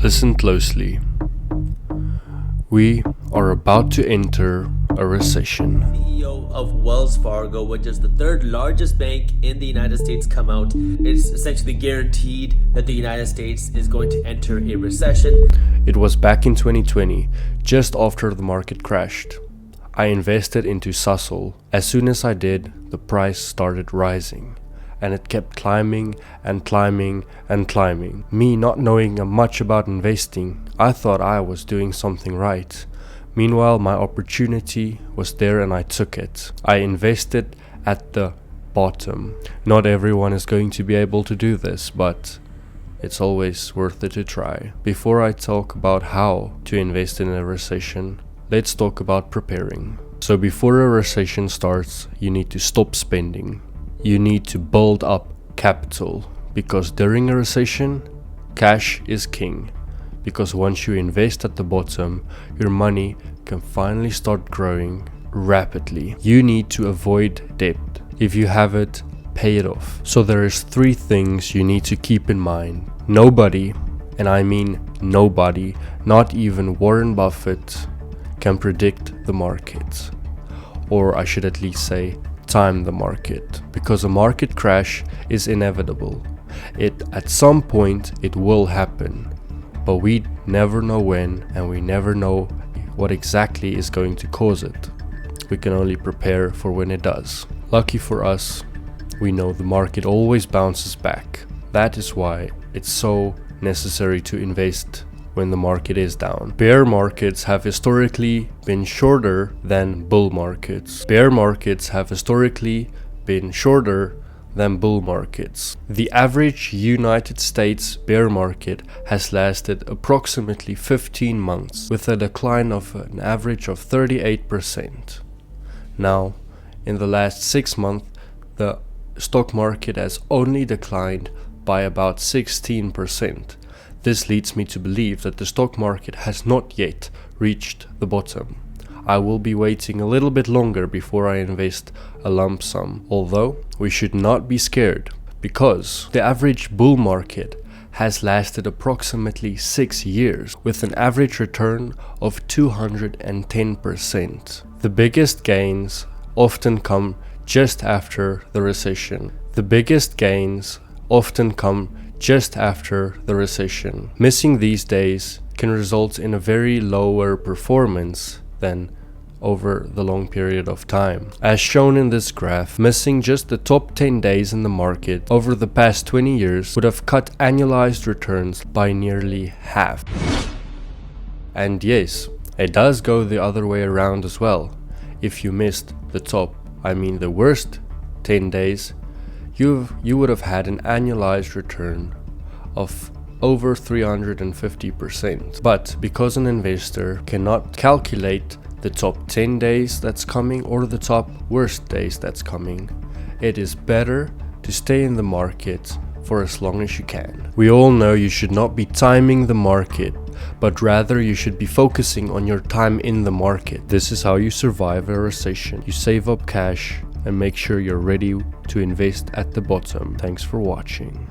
Listen closely. We are about to enter a recession. CEO of Wells Fargo, which is the third largest bank in the United States, come out. It's essentially guaranteed that the United States is going to enter a recession. It was back in 2020, just after the market crashed. I invested into Sassel. As soon as I did, the price started rising. And it kept climbing and climbing and climbing. Me not knowing much about investing, I thought I was doing something right. Meanwhile, my opportunity was there and I took it. I invested at the bottom. Not everyone is going to be able to do this, but it's always worth it to try. Before I talk about how to invest in a recession, let's talk about preparing. So before a recession starts, you need to stop spending. You need to build up capital, because during a recession, cash is king. Because once you invest at the bottom, your money can finally start growing rapidly. You need to avoid debt. If you have it, pay it off. So there is 3 things you need to keep in mind. Nobody, and I mean nobody, not even Warren Buffett, can predict the market. Or I should at least say, time the market, because a market crash is inevitable. At some point it will happen, but we never know when, and we never know what exactly is going to cause it. We can only prepare for when it does. Lucky for us, we know the market always bounces back. That is why it's so necessary to invest when the market is down. Bear markets have historically been shorter than bull markets. Bear markets have historically been shorter than bull markets. The average United States bear market has lasted approximately 15 months, with a decline of an average of 38%. Now, in the last 6 months, the stock market has only declined by about 16%. This leads me to believe that the stock market has not yet reached the bottom. I will be waiting a little bit longer before I invest a lump sum, although we should not be scared, because the average bull market has lasted approximately 6 years with an average return of 210%. The biggest gains often come just after the recession. Missing these days can result in a very lower performance than over the long period of time. As shown in this graph, missing just the top 10 days in the market over the past 20 years would have cut annualized returns by nearly half. And yes, it does go the other way around as well. If you missed the worst 10 days, you would have had an annualized return of over 350%. But because an investor cannot calculate the top 10 days that's coming or the top worst days that's coming, it is better to stay in the market for as long as you can. We all know you should not be timing the market, but rather you should be focusing on your time in the market. This is how you survive a recession. You save up cash and make sure you're ready to invest at the bottom. Thanks for watching.